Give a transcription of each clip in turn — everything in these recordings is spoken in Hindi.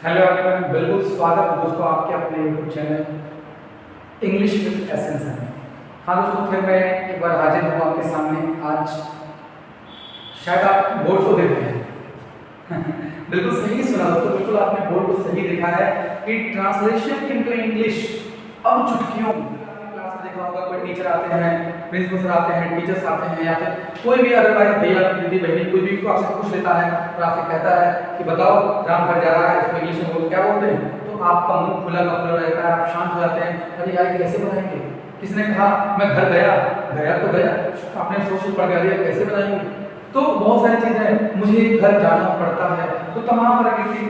हेलो एवरीवन, बिल्कुल स्वागत है दोस्तों आपके अपने YouTube channel English with essence में। हाँ दोस्तों, फिर मैं एक बार हाजिर हूँ आपके सामने। आज शायद आप बोर्ड को देख रहे हैं बिल्कुल सही सुना दोस्तों, बिल्कुल आपने बोर्ड को सही देखा है कि ट्रांसलेशन इनटू इंग्लिश अब चुटकियों। क्लास में देखा होगा, कोई टीचर आते हैं, प्रिंसिपल सर आते हैं, टीचर्स आते हैं, या फिर कोई भी अदरवाइज भैया दीदी बहनी कोई भी को आपसे पूछ लेता है और आपसे कहता है कि बताओ राम घर जा रहा है, इसको इंग्लिश में बोल क्या बोलते हैं, तो आपका मुंह खुला का खुला रहता है, आप शांत हो जाते हैं। अरे यार कैसे बताएंगे, किसने कहा मैं घर गया, गया तो गया, आपने सोच पड़ गया कैसे बताएंगे। तो बहुत सारी चीजें हैं, मुझे घर जाना पड़ता है, तो तमाम तरह की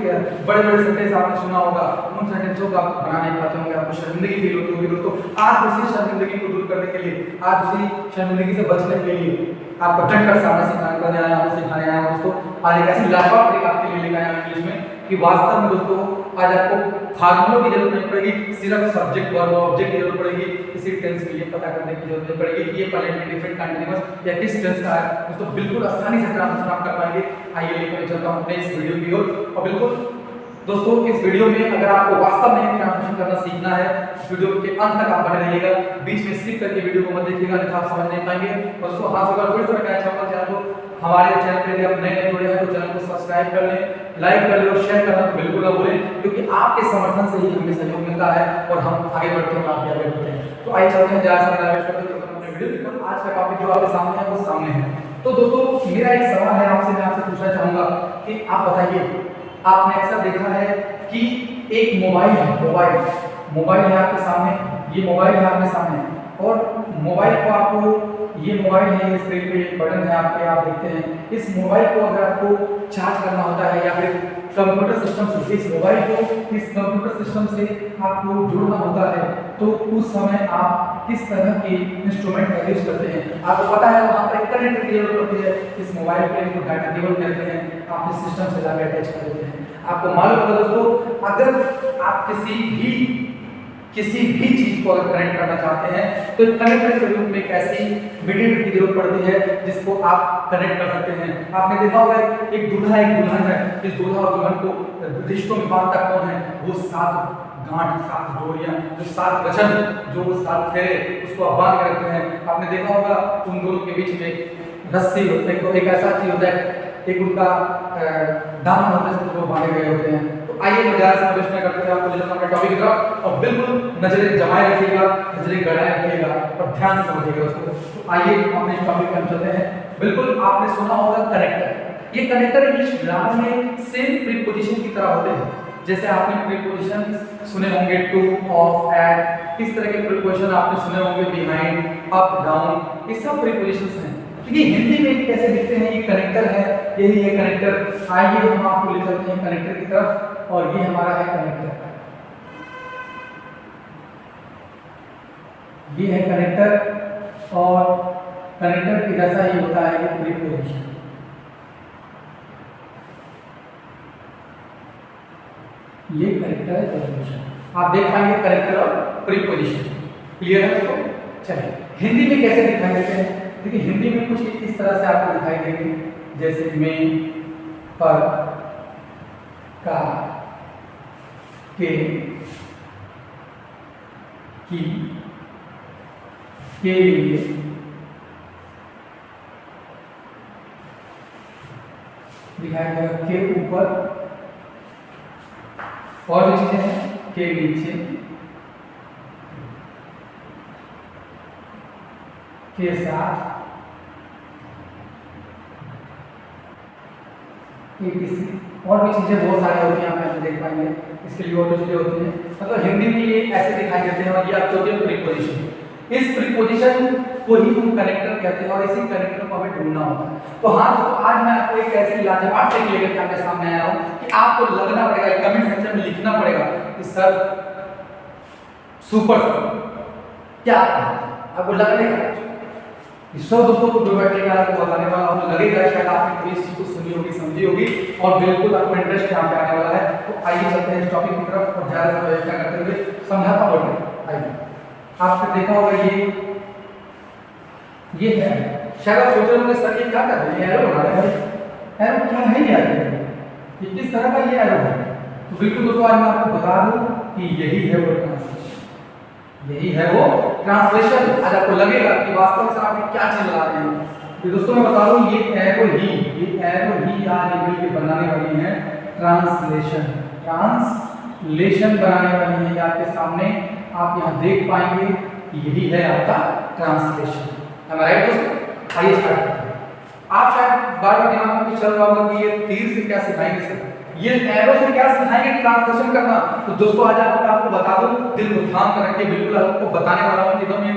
बड़े बड़े सेंटेंस आपने सुना होगा, उन सेंटेंसों का आप बना नहीं पाते होंगे, आपको शर्मिंदगी फील होती होगी दोस्तों। आज उसी शर्मिंदगी को दूर करने के लिए, आज उसी शर्मिंदगी से बचने के लिए आपको डटकर सामने सिखाने करने आया हूं, सिखाने आया हूं दोस्तों। आज एक ऐसी लाजवाब ट्रिक आपके लिए लेकर आया हूं इंग्लिश में कि वास्तव में दोस्तों आज आपको फार्मूलों की जरूरत नहीं पड़ेगी, सिर्फ सब्जेक्ट वर्ब और ऑब्जेक्ट की जरूरत पड़ेगी। किसी टेंस के लिए पता करने की जरूरत नहीं पड़ेगी कि ये प्रेजेंट इंडेफिनिट कंटीन्यूअस या किस टेंस का है दोस्तों, बिल्कुल आसानी से ट्रांसलेशन आप कर पाएंगे। आइए लेकर चलता हूं अपने इस वीडियो की ओर। और बिल्कुल दोस्तों इस वीडियो में अगर आपको वास्तव में ट्रांसलेशन करना सीखना है, वीडियो के अंत तक आप बने रहिएगा, बीच में स्किप करके वीडियो को मत देखिएगा, नहीं तो आप समझ नहीं पाएंगे। और दोस्तों हाँ, अगर फिर से मैं कहना चाहूंगा चैनल को, हमारे चैनल पे आप नए नए जुड़े हैं तो चैनल को सब्सक्राइब कर लें, लाइक कर लें और शेयर करना तो बिल्कुल ना भूलें, क्योंकि आपके समर्थन से ही हमें सहयोग मिलता है और हम आगे बढ़ते हैं, आप भी आगे बढ़ते हैं। तो आइए चलते हैं, ज़्यादा समय वेस्ट करते हैं अपने वीडियो पर। आज का टॉपिक जो आपके सामने है वो सामने है। तो दोस्तों मेरा एक सवाल है आपसे, मैं आपसे पूछना चाहूंगा कि आप बताइए, आपने अक्सर देखा है कि एक मोबाइल है, मोबाइल है आपके सामने, ये मोबाइल है आपके सामने, और मोबाइल को आपको, ये मोबाइल है, ये स्क्रीन पे बटन है आपके, आप देखते हैं। इस मोबाइल को अगर आपको चार्ज करना होता है या फिर कंप्यूटर सिस्टम से, इस मोबाइल को इस कंप्यूटर सिस्टम से आपको जुड़ना होता है, तो उस समय आप किस तरह के इंस्ट्रूमेंट का यूज करते हैं? आपको पता है वहाँ पर एक कनेक्टर की जरूरत पड़ती है। इस मोबाइल पे इनको डाटा केबल कहते हैं, आप इस सिस्टम से जाकर अटैच कर देते हैं। आपको मालूम होगा दोस्तों, अगर आप किसी भी चीज को अगर कनेक्ट करना चाहते हैं तो कनेक्टर के रूप में एक ऐसी मीडिएटर की जरूरत पड़ती है जिसको आप कनेक्ट कर सकते हैं। आपने देखा होगा एक दूल्हा एक दुल्हन है, इस दूल्हा और दुल्हन को रिश्तों में बांधता कौन है? वो 7 गांठ, 7 डोरियां, जो 7 वचन, जो 7 फेरे, उसको आप बांध के रखते हैं। आपने देखा होगा उन दोनों के बीच में रस्सी होती है, तो एक ऐसा चीज होता है, एक उनका दामन होता है जिसको बांधे गए होते हैं। तो आइए मैं ज़्यादा समय वेस्ट नहीं करते हुए आपको ले चलता हूं अपने टॉपिक की तरफ, और बिल्कुल नजरें जमाए रखिएगा, नजरें गड़ाए रखिएगा और ध्यान से समझिएगा उसको। तो आइए अपने इस टॉपिक पर चलते हैं। बिल्कुल आपने सुना होगा कनेक्टर। ये कनेक्टर इंग्लिश ग्रामर में सेम प्रीपोजिशन की तरह होते हैं। जैसे आपने प्रीपोजिशन सुने होंगे टू, ऑफ, एट, इस तरह के प्रीपोजिशन आपने सुने होंगे, बिहाइंड, अप, डाउन, ये सब प्रीपोजिशंस हैं। देखिए हिंदी में कैसे दिखते हैं, ये कनेक्टर है, यही है कनेक्टर। आइए हम आपको ले चलते हैं कनेक्टर की तरफ, और ये हमारा है कनेक्टर, ये है कनेक्टर, और कनेक्टर के जैसा ही होता है ये प्रीपोजिशन। ये कनेक्टर है प्रीपोजिशन, आप देख पाएंगे कनेक्टर और प्रीपोजिशन। क्लियर है दोस्तों? चलिए हिंदी में कैसे दिखाई देते हैं। देखिए हिंदी में कुछ इस तरह से आपको दिखाई देंगे, जैसे में, पर, का, के, की, के लिए, दिखाई देगा, के ऊपर, और भी चीजें हैं, के नीचे, के साथ, ये किसी, और भी चीजें बहुत सारी होती हैं, आप देख पाएंगे। इसके लिए और भी चीजें होती हैं, मतलब हिंदी में ये ऐसे दिखाई देते हैं। और ये आपको होती है प्रीपोजिशन। इस प्रीपोजिशन को ही हम कनेक्टर कहते हैं, और इसी कनेक्टर को हमें ढूंढना होता है। तो हाँ दोस्तों, आज मैं आपको एक ऐसी लाजवाब ट्रिक लेकर के आपके सामने आया हूँ कि आपको लगना पड़ेगा, कमेंट सेक्शन में लिखना पड़ेगा कि सर सुपर क्या आपको लगेगा। सब दोस्तों को बैठेगा, आपको बताने वाला हूं, लगेगा शायद आपने कोई चीज को सुनी होगी, समझी होगी, और बिल्कुल आपको इंटरेस्ट यहाँ पे आने वाला है। तो आइए चलते हैं इस टॉपिक की तरफ, और ज्यादा समय वेस्ट करते हुए समझाता हूं। आइए, आपने देखा होगा ये है, शायद आप सोच रहे होंगे सर ये क्या कर रहे हैं, एरो बना रहे हैं। एरो क्या है, ये किस तरह का ये एरो है? तो बिल्कुल दोस्तों आज मैं आपको बता दूं कि यही है वो ट्रांसलेशन, यही है वो ट्रांसलेशन। आज आपको लगेगा कि वास्तव में आप क्या चल रहा है। तो दोस्तों मैं बता दूं ये एरो ही आज मिलकर बनाने वाली है ट्रांसलेशन, ट्रांसलेशन बनाने वाली है। आपके सामने आप यहाँ देख पाएंगे कि यही है आपका ट्रांसलेशन। हमारा दोस्तों आइए स्टार्ट करते हैं। आप शायद बार बार दिमाग में चल रहा होगा कि ये तीर से क्या सिखाएंगे सर, ये एरो से क्या सिखाएंगे ट्रांसलेशन करना। तो दोस्तों आज आपको बता दूं, दिल को थाम कर रखिए, बिल्कुल आपको बताने वाला हूं एकदम ये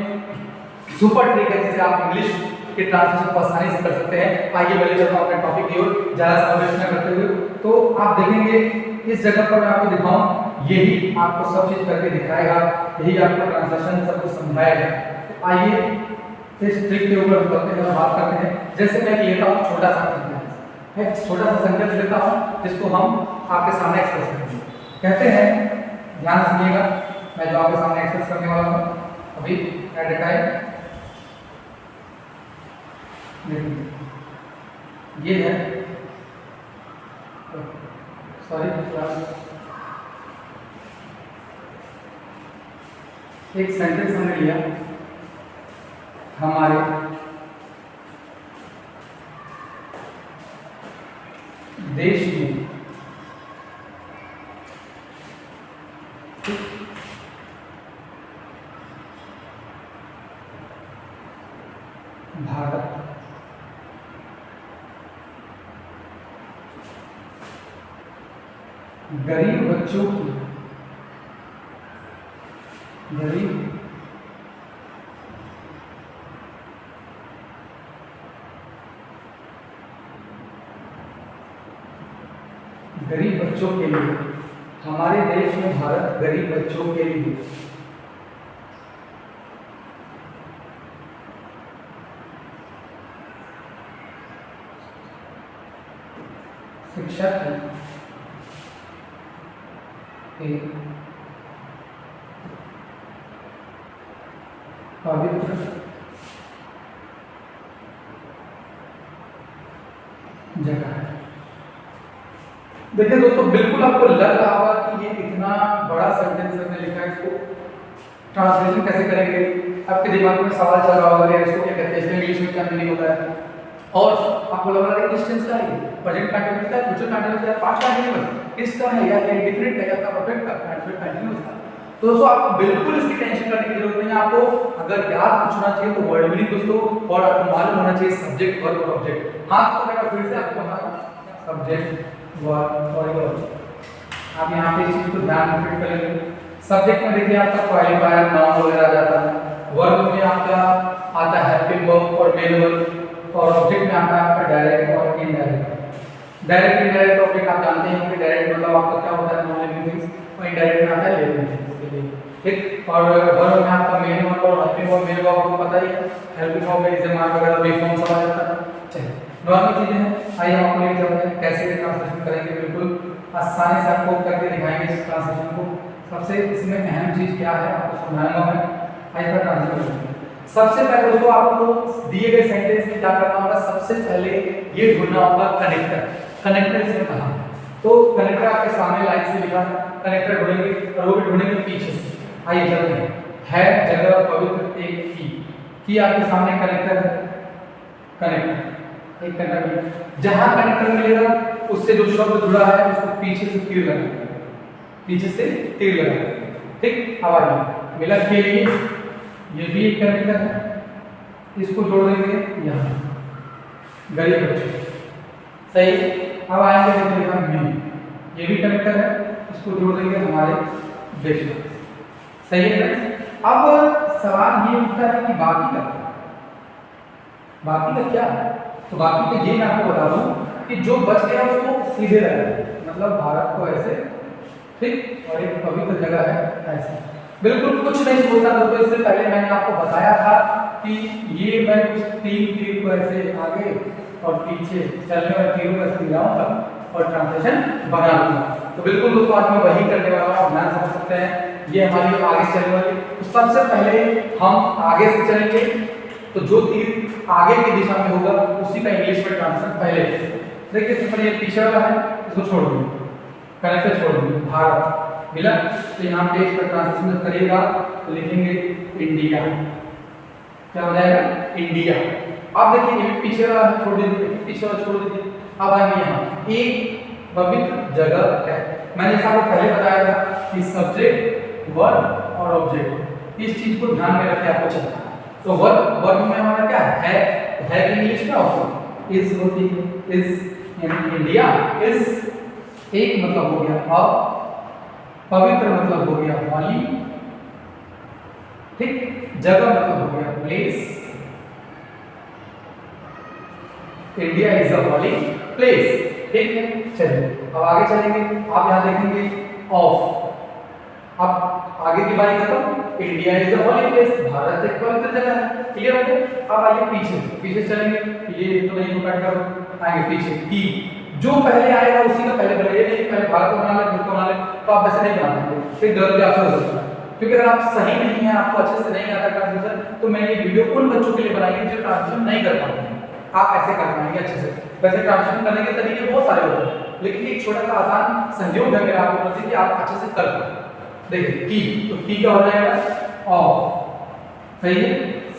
सुपर ट्रिक है जिससे आप इंग्लिश के ट्रांसलेशन को आसानी से कर सकते हैं। आइए पहले चलते हैं अपने टॉपिक की ओर ज्यादा समय वेस्ट न करते हुए। तो आप देखेंगे इस जगह पर मैं आपको दिखाऊं, यही आपको सब चीज करके दिखाएगा, यही आपको ट्रांसलेशन सब कुछ समझाएगा। तो आइए इस ट्रिक के ऊपर बात करते हैं। जैसे मैं लेता हूँ छोटा सा सेंटेंस, छोटा सा सेंटेंस लेता हूँ जिसको हम आपके सामने एक्सप्रेस करेंगे। कहते हैं, ध्यान सुनिएगा, मैं जो आपके सामने एक्सप्रेस करने वाला हूँ अभी एट ए टाइम ये है, सॉरी एक सेंटेंस हमने लिया, हमारे देश में भारत गरीब बच्चों की गरीब बच्चों के लिए, हमारे देश में भारत गरीब बच्चों के लिए शिक्षा की एक पवित्र जगह है। देखिए दोस्तों, बिल्कुल आपको लग रहा होगा कि ये इतना बड़ा सेंटेंस हमने लिखा है, इसको ट्रांसलेशन कैसे करेंगे। आपके दिमाग में सवाल चल रहा होगा यार इसको क्या कहते हैं, इसमें इंग्लिश में क्या मीनिंग होता है। और आपको लग रहा है कि टेंस का है, प्रेजेंट कंटीन्यूअस का, फ्यूचर कंटीन्यूअस का, पास्ट कंटीन्यूअस किसका है, या डिफरेंट है, या परफेक्ट का, परफेक्ट कंटीन्यूअस का। तो दोस्तों आपको बिल्कुल इसकी टेंशन करने की जरूरत नहीं है। आपको अगर याद पूछना चाहिए तो वर्ड मीनिंग दोस्तों, और आपको मालूम होना चाहिए सब्जेक्ट, वर्ब और ऑब्जेक्ट। हाँ तो मैं फिर से आपको बता रहा हूं, सब्जेक्ट, वर्ब और ऑब्जेक्ट। आप यहाँ पे इस चीज को ध्यान में फिट करेंगे। सब्जेक्ट में देखिए आपका क्वालिफायर, नाउन वगैरह आ जाता है। वर्ब में आपका आता है हेल्पिंग वर्ब और मेन वर्ब, और ऑब्जेक्ट में आता है आपका डायरेक्ट और इनडायरेक्ट। डायरेक्ट इनडायरेक्ट ऑब्जेक्ट आप जानते हैं कि डायरेक्ट मतलब आपका क्या होता है, नॉन लिविंग थिंग्स, और इनडायरेक्ट में आता है लिविंग थिंग्स के लिए, ठीक। और वर्ब में आपका मेन वर्ब और हेल्पिंग वर्ब, मेन वर्ब आपको पता ही है, हेल्पिंग वर्ब में इसे मार्क वगैरह बी फॉर्म सब आ जाता है। चलिए नॉर्मल चीजें हैं, आइए हम आपको लेके चलते हैं कैसे ट्रांसलेशन करेंगे। बिल्कुल आसानी से आपको करके दिखाएंगे इस ट्रांसलेशन को। सबसे इसमें अहम चीज क्या है आपको समझाऊंगा मैं। आइए ट्रांसलेशन करेंगे। सबसे पहले दोस्तों आपको दिए गए सेंटेंस में क्या करना होगा, सबसे पहले ये ढूंढना होगा कनेक्टर। कनेक्टर इसमें कहाँ है, तो कनेक्टर आपके सामने लाइन से लिखा है, कनेक्टर ढूंढेंगे और वो भी ढूंढेंगे पीछे से। आइए चलते हैं। है जगह पवित्र एक की आपके सामने कनेक्टर है, कनेक्टर एक कनेक्टर, जहां कनेक्टर मिलेगा उससे जो शब्द जुड़ा है उसको पीछे से तीर लगाएंगे, पीछे से तीर लगाएंगे, ठीक। अब आइए मिला के लिए ये भी एक कनेक्टर है, इसको जोड़ देंगे यहाँ गरीब बच्चे, सही। अब आएंगे देखिएगा मी, ये भी कनेक्टर है, इसको जोड़ देंगे हमारे देश में, सही है। अब सवाल ये उठता है कि बाकी का क्या है। तो बाकी का ये मैं आपको बता दूं कि जो बच गया उसको सीधे लगाए, मतलब भारत को ऐसे, ठीक, और एक पवित्र जगह है ऐसे। बिल्कुल कुछ नहीं सोचता दोस्तों, इससे पहले मैंने आपको बताया था कि ये मैं कुछ तीन तीर को ऐसे आगे और पीछे चलने वाले तीरों का गिराऊंगा और ट्रांसलेशन बना लूंगा। तो बिल्कुल दोस्तों आज मैं वही करने वाला हूँ, ध्यान समझ सकते हैं। ये हमारी आगे चलने वाली, तो सबसे पहले हम आगे से चलेंगे, तो जो तीर आगे की दिशा में होगा उसी का इंग्लिश में ट्रांसलेशन पहले। देखिए सिंपल, ये पीछे वाला है, इसको छोड़ दूंगा, कनेक्टर छोड़ देंगे भारत मिला। तो यहाँ पे इसका ट्रांसलेशन करेगा तो लिखेंगे इंडिया, क्या हो जाएगा इंडिया। अब देखिए ये पीछे वाला छोड़ दीजिए, पीछे वाला छोड़ दीजिए। अब आएंगे यहाँ एक पवित्र जगह है। मैंने जैसा आपको पहले बताया था कि सब्जेक्ट वर्ब और ऑब्जेक्ट इस चीज को ध्यान में रखे आपको चलना। तो वर्ब में हमारा क्या है कि इंग्लिश में होता इज होती है, इज यानी इंडिया इज एक मतलब हो गया, और पवित्र मतलब हो गया होली, ठीक, जगह मतलब हो गया place. India is a holy place, ठीक है। चलिए अब आगे चलेंगे। आप यहाँ देखेंगे ऑफ, अब आगे की बारी खत्म। India is a holy place, Bharat एक पवित्र जगह है, क्लियर हो गया। अब आइए पीछे चलेंगे। ये तो नहीं काट करो, आएंगे पीछे की जो पहले आएगा उसी का पहले बनाइए, नहीं पहले भारत को बना ले फिर को बना ले, तो आप वैसे नहीं बनाएंगे, फिर गलत भी आपसे हो सकता है। क्योंकि अगर आप सही नहीं है, आपको अच्छे से नहीं आता ट्रांसलेशन, तो मैं ये वीडियो उन बच्चों के लिए बनाई है जो ट्रांसलेशन नहीं कर पाते हैं। आप ऐसे कर पाएंगे अच्छे से। वैसे ट्रांसलेशन करने के तरीके बहुत सारे होते हैं, लेकिन एक छोटा सा आसान सहयोग है मेरा आपके प्रति कि आप अच्छे से कर पाए। देखिए की, तो की का हो जाएगा ऑफ, सही है।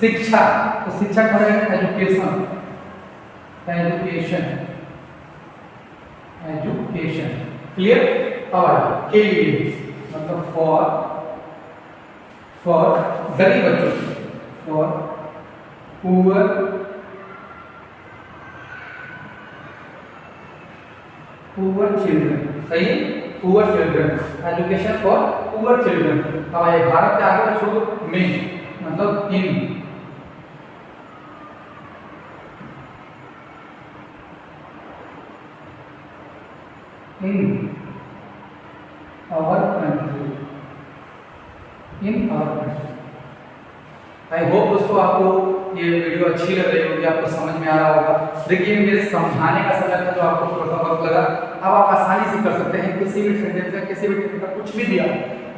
शिक्षा, तो शिक्षा का हो जाएगा एजुकेशन, एजुकेशन, एजुकेशन, क्लियर। और के लिए मतलब फॉर गरीब बच्चों के लिए, फॉर पुअर चिल्ड्रन, सही है, poor children, education for poor children. अब आइए भारत के आगे छोड़ो में मतलब in, in our country, in our country. I hope दोस्तों आपको ये वीडियो अच्छी लग रही होगी, आपको समझ में आ रहा होगा। देखिए मेरे समझाने का समय था जो आपको थोड़ा सा वक्त लगा, अब आप आसानी से कर सकते हैं। किसी भी सेंटेंस का, किसी भी टेक्निक का कुछ भी दिया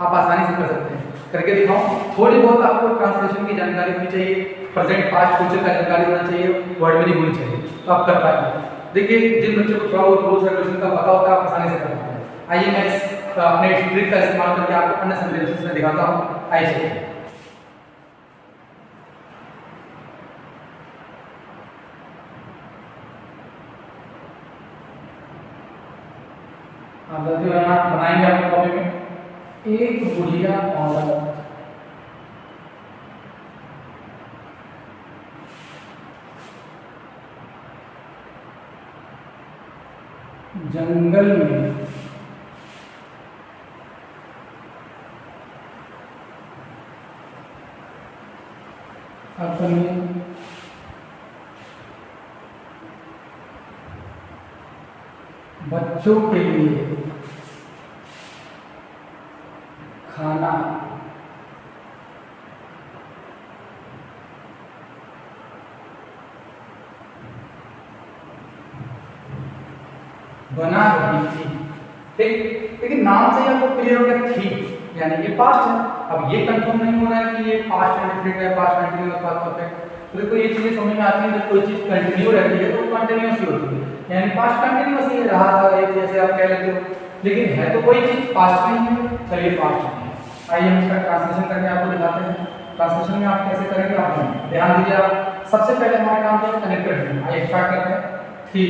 आप आसानी से कर सकते हैं। करके दिखाओ। थोड़ी बहुत आपको ट्रांसलेशन की जानकारी होनी चाहिए, प्रेजेंट पास्ट फ्यूचर का जानकारी होना चाहिए, वर्ड मीनिंग होनी चाहिए, तो आप कर पाएंगे। देखिए जिन बच्चों को थोड़ा बहुत रूल्स रेगुलेशन का पता होता है आप आसानी से कर पाते हैं। आइए मैं अपने ट्रिक का इस्तेमाल करके आपको अन्य सेंटेंसेस में दिखाता हूँ। आइए चलिए। गलती बनाएंगे आपको कॉपी में। एक बुढ़िया औरत जंगल में अपने बच्चों के लिए खाना बना रही थी, ठीक। लेकिन नाम से ही आपको क्लियर हो गया थी, यानी ये पास्ट है। अब ये कंफर्म नहीं हो रहा है कि ये पास्ट इंडेफिनिट है, पास्ट कंटिन्यूअस, पास्ट परफेक्ट। तो देखो ये चीजें समझ में आती है, जब कोई चीज कंटिन्यू रहती है तो कंटिन्यूअस ही होती है, यानी पास्ट कंटिन्यूअस ही रहा था, एक जैसे आप कह लेते हो, लेकिन है तो कोई चीज पास्ट में ही है। चलिए पास्ट में आइए हम इसका ट्रांसलेशन करके आपको दिखाते हैं। ट्रांसलेशन में आप कैसे करेंगे आप ध्यान दीजिए। आप सबसे पहले हमारा काम है कनेक्टेड है। आइए स्टार्ट करते हैं। थी,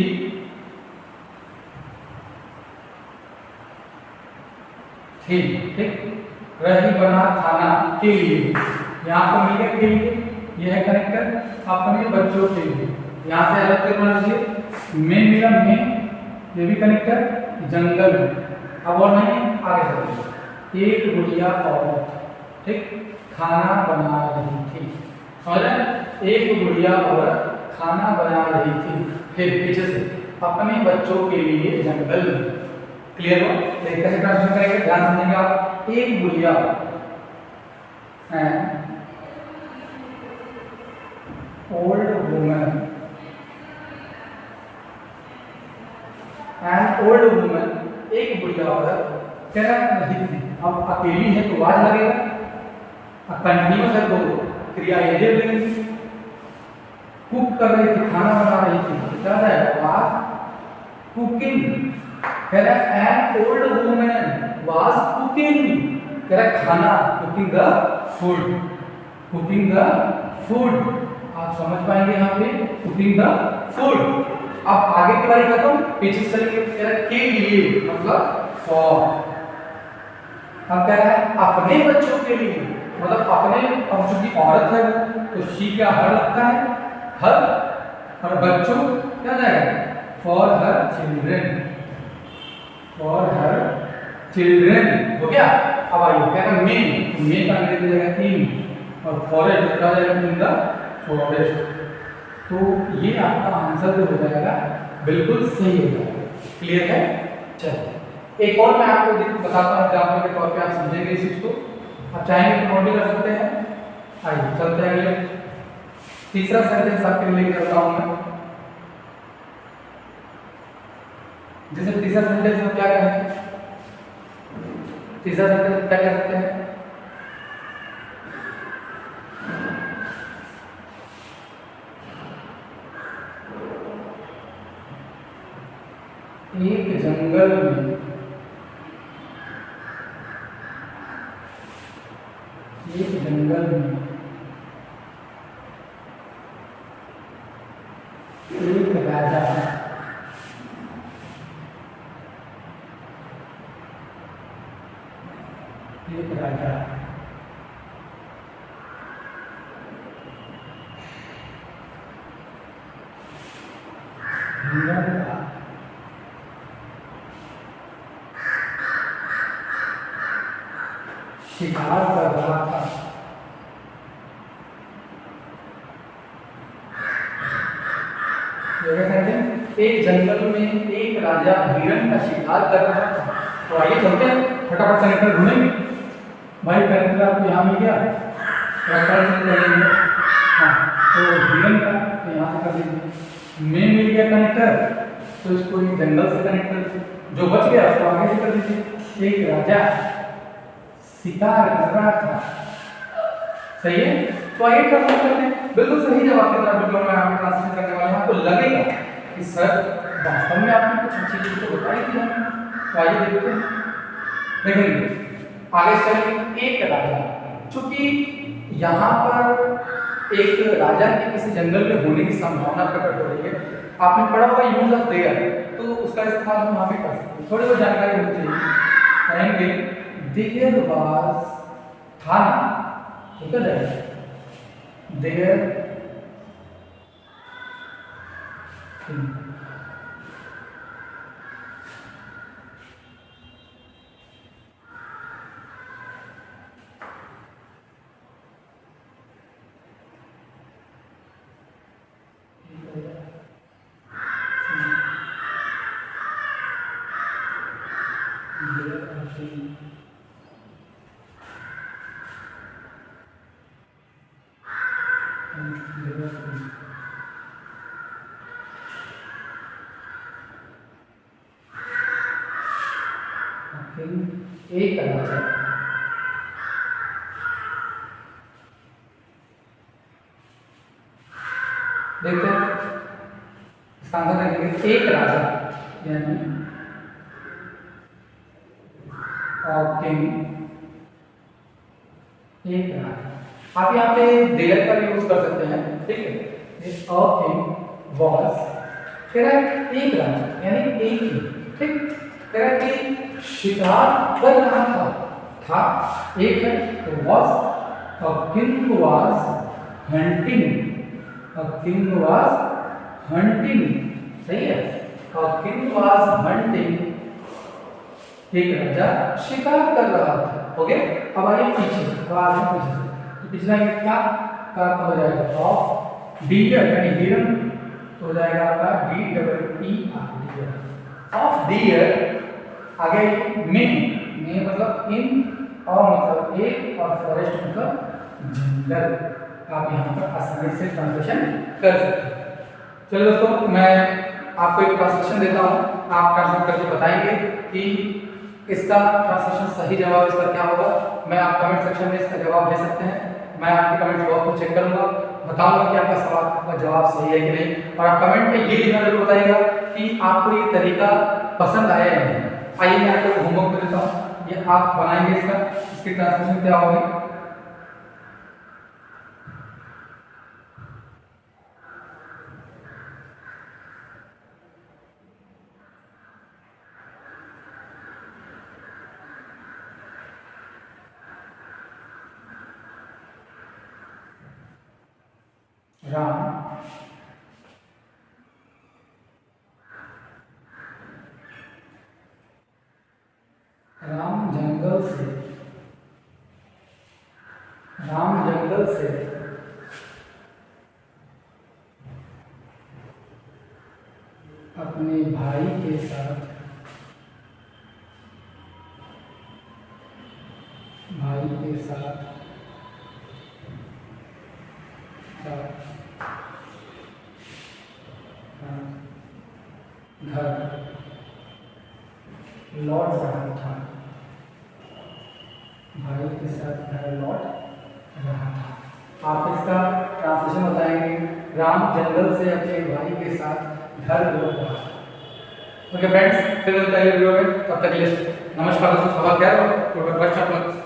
ठीक। रही बना खाना के लिए, यहाँ पर मिल गया के लिए, ये है कनेक्टर अपने बच्चों के लिए। यहाँ से अलग कर बना लीजिए। में मिला में, ये भी कनेक्टर जंगल में। अब और नहीं आगे चलिए। एक बुढ़िया औरत, ठीक, खाना बना रही थी। और एक बुढ़िया औरत खाना बना रही थी। फिर पीछे से अपने बच्चों के लिए जंगल में। क्लियर हो? कैसे ट्रांसलेशन करेंगे ध्यान समझिएगा आप। एक बुढ़िया old woman, and old woman, एक बुढ़िया औरत क्या नहीं थी। अब अकेली है तो वाज लगेगा, अब कंटिन्यूअस है तो क्रिया एजेड लगेगी। कुक कर रही थी, खाना बना रही थी, क्या है वाज कुकिंग, कह रहा है an old woman was cooking, कह रहा है खाना, cooking the food, cooking the food. आप समझ पाएंगे यहाँ पे कुकिंग द फूड। अब आगे की बारी खत्म, पीछे चलेंगे। कह रहा है के लिए मतलब फॉर। अब कह रहा है अपने बच्चों के लिए, मतलब अपने, अब चूंकि औरत है तो शी का हर लगता है, हर, और बच्चों क्या जाएगा for her children, for her children हो गया। अब आइए कह रहा है मे का अंग्रेजी जाएगा इन, और फॉरेस्ट क्या जाएगा इन द फॉरेस्ट। तो ये आपका आंसर जो हो जाएगा बिल्कुल सही हो जाएगा। क्लियर है? चलिए एक और मैं आपको बताता हूँ एग्जाम्पल के तौर पे, आप समझेंगे इस चीज को। आप चाहेंगे तो नोट भी कर सकते हैं। आइए चलते हैं अगले। तीसरा सेंटेंस आपके लिए लेकर आता हूं मैं। जैसे तीसरा सेंटेंस में क्या कहें, तीसरा सेंटेंस क्या कह सकते हैं, एक जंगल में, एक जंगल में एक राजा, एक राजा हिरण का शिकार कर रहा था। एक जंगल में एक राजा हिरण का शिकार कर रहा था। तो आइए चलते हैं, फटाफट कनेक्टर ढूंढेंगे। भाई कनेक्टर आपको यहाँ मिल गया, हाँ तो हिरण का तो यहाँ से कर दीजिए। में मिल गया कनेक्टर, तो इसको जंगल से कनेक्ट कर दीजिए, जो बच गया उसको आगे से कर दीजिए। एक राजा शिकार कर रहा था, सही है। तो आइए ट्रांसलेट करते हैं। बिल्कुल सही जवाब की तरफ बिल्कुल मैं आपको ट्रांसलेट करने वाला हूं। आपको लगेगा कि सर वास्तव में आपने कुछ अच्छी चीज तो बताई थी हमें। तो आइए देखते हैं, देखेंगे आगे चलेंगे। एक राजा, चूंकि यहाँ पर एक राजा के किसी जंगल में होने की संभावना प्रकट हो रही है। आपने पढ़ा होगा यूज ऑफ देयर, तो उसका इस्तेमाल हम वहाँ पे कर सकते हैं। थोड़ी बहुत जानकारी होनी चाहिए। कहेंगे देयर वाज था ना, ठीक है, देयर एक राजा देखते हैं इसका आंसर देखेंगे। एक राजा यानी किंग, एक राजा। आप यहाँ पे देयर का भी यूज कर सकते हैं, ठीक है। किंग वॉज, कह रहा है एक राजा यानी एक ही, ठीक। कह रहा है कि शिकार कर रहा था एक है तो was, a king was hunting, a king was hunting, सही है। अ किंग वाज हंटिंग, एक राजा शिकार कर रहा था। ओके, अब आइए पीछे, तो पिछला क्या का हो जाएगा ऑफ डियर यानी हिरन, तो हो जाएगा आपका D double E R, deer. Of deer आगे में मतलब इन, और मतलब एक, और फॉरेस्ट मतलब जंगल। आप यहाँ पर आसानी से ट्रांसलेशन कर सकते हैं। चलिए दोस्तों, मैं आपको एक ट्रांसलेशन देता हूँ, आप ट्रांसलेट करके बताएंगे कि इसका ट्रांसलेशन सही जवाब इसका क्या होगा। मैं आप कमेंट सेक्शन में इसका जवाब दे सकते हैं। मैं आपके कमेंट बॉक्स को चेक करूंगा, बताऊंगा कि आपका सवाल का जवाब सही है कि नहीं। और आप कमेंट में ये लिखना जरूर बताइएगा कि आपको ये तरीका पसंद आया या नहीं। आइए मैं आपको होमवर्क देता हूँ, ये आप बनाएंगे इसका, इसकी ट्रांसलेशन क्या होगी। राम जंगल से अपने भाई के साथ घर लौट रहा था। भाई के साथ घर लौट रहा था। आप इसका ट्रांसलेशन बताएंगे, राम जंगल से अपने भाई के साथ घर लौट रहा था। ओके फ्रेंड्स, फिर मिलते हैं वीडियो में, तब तक के लिए नमस्कार दोस्तों, ख्याल रखो।